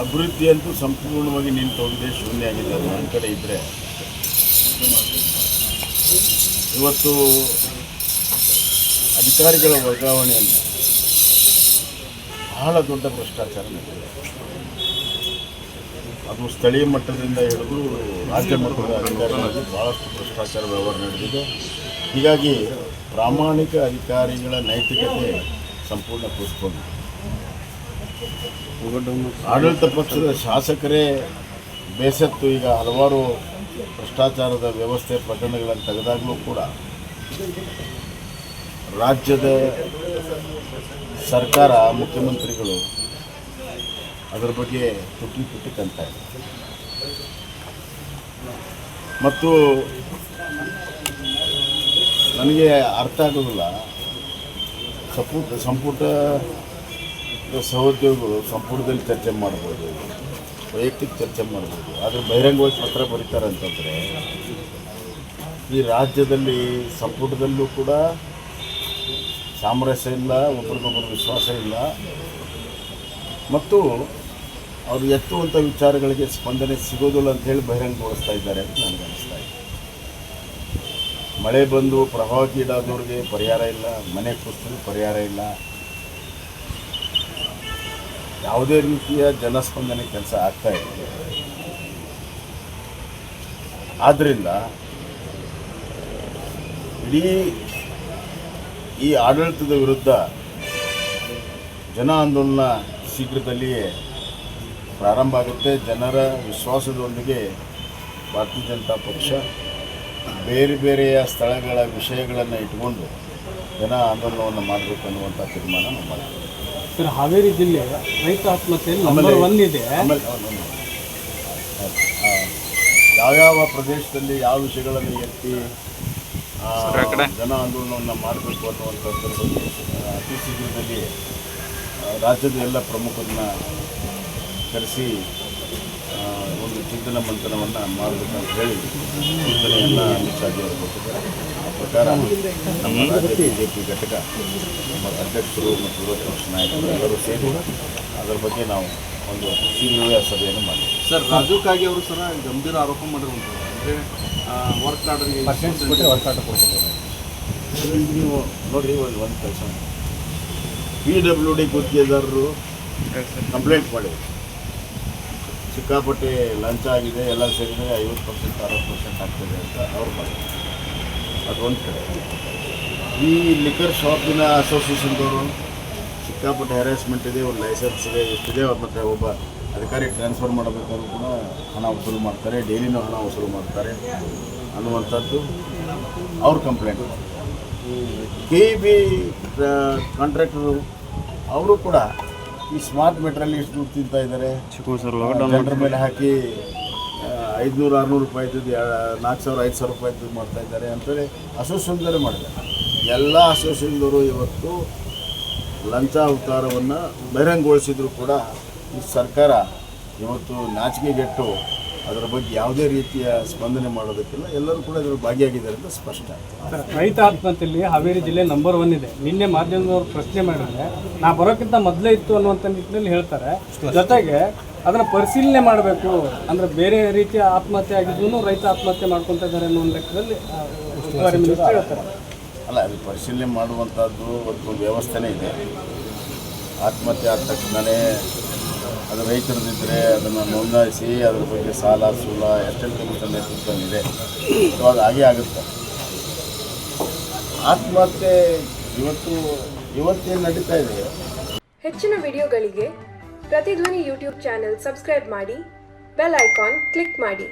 ಅಭಿವೃದ್ಧಿ ಅಂತೂ ಸಂಪೂರ್ಣವಾಗಿ ನಿಂತು ಹೋಗಿದೆ, ಶೂನ್ಯ ಆಗಿದೆ. ಅದು ಒಂದು ಕಡೆ ಇದ್ದರೆ ಇವತ್ತು ಅಧಿಕಾರಿಗಳ ವರ್ಗಾವಣೆಯಲ್ಲಿ ಬಹಳ ದೊಡ್ಡ ಭ್ರಷ್ಟಾಚಾರ ನಡೆದಿದೆ. ಅದು ಸ್ಥಳೀಯ ಮಟ್ಟದಿಂದ ಹಿಡಿದು ರಾಜ್ಯ ಮಟ್ಟದ ಅಧಿಕಾರಿಗಳಲ್ಲಿ ಭಾಳಷ್ಟು ಭ್ರಷ್ಟಾಚಾರ ವ್ಯವಹಾರ ನಡೆದಿದೆ. ಹೀಗಾಗಿ ಪ್ರಾಮಾಣಿಕ ಅಧಿಕಾರಿಗಳ ನೈತಿಕತೆ ಸಂಪೂರ್ಣ ಕುಸಿಕೊಂಡಿದೆ. ಆಡಳಿತ ಪಕ್ಷದ ಶಾಸಕರೇ ಬೇಸತ್ತು ಈಗ ಹಲವಾರು ಭ್ರಷ್ಟಾಚಾರದ ವ್ಯವಸ್ಥೆ ಪ್ರಕರಣಗಳನ್ನು ತೆಗೆದಾಗಲೂ ಕೂಡ ರಾಜ್ಯದ ಸರ್ಕಾರ, ಮುಖ್ಯಮಂತ್ರಿಗಳು ಅದರ ಬಗ್ಗೆ ತುಟಿ ಕಂತಾರೆ. ಮತ್ತು ನನಗೆ ಅರ್ಥ ಆಗೋದಿಲ್ಲ, ಸಂಪುಟ ಸಹೋದ್ಯೋಗಿಗಳು ಸಂಪುಟದಲ್ಲಿ ಚರ್ಚೆ ಮಾಡ್ಬೋದು, ವೈಯಕ್ತಿಕ ಚರ್ಚೆ ಮಾಡ್ಬೋದು, ಆದರೆ ಬಹಿರಂಗವಾಗಿ ಪತ್ರ ಬರೀತಾರೆ ಅಂತಂದರೆ ಈ ರಾಜ್ಯದಲ್ಲಿ ಸಂಪುಟದಲ್ಲೂ ಕೂಡ ಸಾಮರಸ್ಯ ಇಲ್ಲ, ಒಬ್ರಿಗೊಬ್ಬರು ವಿಶ್ವಾಸ ಇಲ್ಲ, ಮತ್ತು ಅವರು ಎತ್ತುವಂಥ ವಿಚಾರಗಳಿಗೆ ಸ್ಪಂದನೆ ಸಿಗೋದಿಲ್ಲ ಅಂಥೇಳಿ ಬಹಿರಂಗಗೊಳಿಸ್ತಾ ಇದ್ದಾರೆ ಅಂತ ನನಗೆ ಅನಿಸ್ತಾ ಇದೆ. ಮಳೆ ಬಂದು ಪ್ರವಾಹಕ್ಕೀಡಾದವ್ರಿಗೆ ಪರಿಹಾರ ಇಲ್ಲ, ಮನೆ ಕುಸಿದ್ರೆ ಪರಿಹಾರ ಇಲ್ಲ, ಯಾವುದೇ ರೀತಿಯ ಜನಸ್ಪಂದನೆ ಕೆಲಸ ಆಗ್ತಾ ಇದೆ. ಆದ್ದರಿಂದ ಇಡೀ ಈ ಆಡಳಿತದ ವಿರುದ್ಧ ಜನ ಆಂದೋಲನ ಶೀಘ್ರದಲ್ಲಿಯೇ ಪ್ರಾರಂಭ ಆಗುತ್ತೆ. ಜನರ ವಿಶ್ವಾಸದೊಂದಿಗೆ ಭಾರತೀಯ ಜನತಾ ಪಕ್ಷ ಬೇರೆ ಬೇರೆಯ ಸ್ಥಳಗಳ ವಿಷಯಗಳನ್ನು ಇಟ್ಕೊಂಡು ಜನ ಆಂದೋಲನವನ್ನು ಮಾಡಬೇಕು ಅನ್ನುವಂಥ ತೀರ್ಮಾನ ನಾವು ಮಾಡ್ತೀವಿ. ಸರ್, ಹಾವೇರಿ ಜಿಲ್ಲೆ ರೈತ ಆತ್ಮಹತ್ಯೆ ನಂಬರ್ 1 ಇದೆ. ಆಮೇಲೆ ಯಾವ್ಯಾವ ಪ್ರದೇಶದಲ್ಲಿ ಯಾವ ವಿಷಯಗಳನ್ನು ಎತ್ತಿ ಜನ ಆಂದೋಲನವನ್ನು ಮಾಡಬೇಕು ಅನ್ನುವಂಥದ್ರ ಬಗ್ಗೆ ಅತಿ ಶೀಘ್ರದಲ್ಲಿ ರಾಜ್ಯದ ಎಲ್ಲ ಪ್ರಮುಖರನ್ನ ಕರೆಸಿ ಒಂದು ಚಿಂತನ ಮಂಥನವನ್ನು ಮಾಡಬೇಕಂತ ಹೇಳಿ ಸೂಚನೆಯನ್ನು ಅಮಿತ್ ಶಾಜಿ ಅವರು ಕೊಟ್ಟಿದ್ದಾರೆ. ಆ ಪ್ರಕಾರ ನಮ್ಮ ರಾಜ್ಯ BJP ಘಟಕ, ನಮ್ಮ ಅಧ್ಯಕ್ಷರು ಮತ್ತು ವಿರೋಧ ಪಕ್ಷ ನಾಯಕರು ಎಲ್ಲರೂ ಸೇರಿ ಅದರ ಬಗ್ಗೆ ನಾವು ಒಂದು ಶೀಘ್ರವೇ ಸಭೆಯನ್ನು ಮಾಡಿದ್ದೀವಿ. ಸರ್, ರಾಜು ಕಾಗೆ ಅವರು ಸರ ಗಂಭೀರ ಆರೋಪ ಮಾಡಿರುವಂಥದ್ದು ಅಂದರೆ ವರ್ಕ್ ಆರ್ಡರ್ಗೆ ವರ್ಕ್ ಆರ್ಡರ್ ಕೊಡ್ಬೋದು. ನೀವು ನೋಡಿರಿ, ಒಂದು ಕೆಲಸ PWD ಗುತ್ತಿಗೆದಾರರು ಕಂಪ್ಲೇಂಟ್ ಮಾಡಿದ್ರು, ಸಿಕ್ಕಾಪಟ್ಟೆ ಲಂಚ ಆಗಿದೆ, ಎಲ್ಲ ಸೇರಿದರೆ 50% 60% ಆಗ್ತದೆ ಅಂತ ಅವ್ರು ಮಾಡಿದ್ರು. ಅದು ಒಂದು ಕಡೆ. ಈ ಲಿಕ್ಕರ್ ಶಾಪಿನ ಅಸೋಸಿಯೇಷನ್ದವರು ಸಿಕ್ಕಾಪಟ್ಟೆ ಹ್ಯಾರಾಸ್ಮೆಂಟ್ ಇದೆ, ಒಂದು ಲೈಸೆನ್ಸ್ ಇದೆ, ಎಷ್ಟಿದೆ, ಅವ್ರ ಮತ್ತು ಒಬ್ಬ ಅಧಿಕಾರಿ ಟ್ರಾನ್ಸ್ಫರ್ ಮಾಡಬೇಕಾದ್ರೂ ಕೂಡ ಹಣ ವಸೂಲು ಮಾಡ್ತಾರೆ, ಡೈಲಿನೂ ಹಣ ವಸೂಲು ಮಾಡ್ತಾರೆ ಅನ್ನುವಂಥದ್ದು ಅವ್ರ ಕಂಪ್ಲೇಂಟ್. KEB ಕಾಂಟ್ರಾಕ್ಟರು ಅವರು ಕೂಡ ಈ ಸ್ಮಾರ್ಟ್ ಮೀಟ್ರಲ್ಲಿ ಎಷ್ಟು ದುಡ್ಡು ತಿಂತಾ ಇದ್ದಾರೆ, ಜನರ ಮೇಲೆ ಹಾಕಿ 500-600 ರೂಪಾಯಿ ಇದ್ದು 4,000-5,000 ರೂಪಾಯಿ ದುಡ್ಡು ಮಾಡ್ತಾ ಇದ್ದಾರೆ ಅಂತೇಳಿ ಅಸೋಸಿಯೇಷನ್ದವರೇ ಮಾಡಿದ್ದಾರೆ. ಎಲ್ಲ ಅಸೋಸಿಯೇಷನ್ದವರು ಇವತ್ತು ಲಂಚ ಅವತಾರವನ್ನು ಬಹಿರಂಗಗೊಳಿಸಿದ್ರು ಕೂಡ ಈ ಸರ್ಕಾರ ಇವತ್ತು ನಾಚಿಕೆಗೆಟ್ಟು ಅದರ ಬಗ್ಗೆ ಯಾವುದೇ ರೀತಿಯ ಸ್ಪಂದನೆ ಮಾಡೋದಕ್ಕಿಲ್ಲ. ಎಲ್ಲರೂ ಕೂಡ ಇದರ ಭಾಗಿಯಾಗಿದ್ದಾರೆ ಅಂತ ಸ್ಪಷ್ಟ. ರೈತ ಆತ್ಮಹತ್ಯೆಯಲ್ಲಿ ಹಾವೇರಿ ಜಿಲ್ಲೆ ನಂಬರ್ 1 ಇದೆ. ನಿನ್ನೆ ಮಾಧ್ಯಮದವರು ಪ್ರಶ್ನೆ ಮಾಡಿದ್ರೆ ನಾ ಬರೋಕ್ಕಿಂತ ಮೊದಲೇ ಇತ್ತು ಅನ್ನುವಂಥ ನಿಟ್ಟಿನಲ್ಲಿ ಹೇಳ್ತಾರೆ. ಜೊತೆಗೆ ಅದನ್ನು ಪರಿಶೀಲನೆ ಮಾಡಬೇಕು, ಅಂದರೆ ಬೇರೆ ರೀತಿಯ ಆತ್ಮಹತ್ಯೆ ಆಗಿದ್ದು ರೈತ ಆತ್ಮಹತ್ಯೆ ಮಾಡ್ಕೊತಾ ಇದ್ದಾರೆ ಅನ್ನೋ ಒಂದು ಲೆಕ್ಕದಲ್ಲಿ ಉಸ್ತುವಾರಿ ಮಿನಿಸ್ಟರ್ ಹೇಳ್ತಾರೆ. ಅಲ್ಲ, ಅದು ಪರಿಶೀಲನೆ ಮಾಡುವಂಥದ್ದು ಒಂದು ವ್ಯವಸ್ಥೆನೇ ಇದೆ. ಆತ್ಮಹತ್ಯೆ ಆದ ತಕ್ಷಣವೇ ಅದು ರೈತರದಿದ್ದರೆ ಅದನ್ನು ನೋಂದಾಯಿಸಿ ಅದರ ಬಗ್ಗೆ ಸಾಲ ಸೂಲ ಎಷ್ಟೆಲ್ಲ ನೇತೃತ್ವ ಇದೆ, ಸೊ ಅದು ಹಾಗೆ ಆಗುತ್ತೆ. ಆತ್ಮಹತ್ಯೆ ಇವತ್ತೇನು ನಡೀತಾ ಇದೆ. ಹೆಚ್ಚಿನ ವಿಡಿಯೋಗಳಿಗೆ ಪ್ರತಿಧ್ವನಿ ಯೂಟ್ಯೂಬ್ ಚಾನೆಲ್ ಸಬ್ಸ್ಕ್ರೈಬ್ ಮಾಡಿ, ಬೆಲ್ ಐಕಾನ್ ಕ್ಲಿಕ್ ಮಾಡಿ.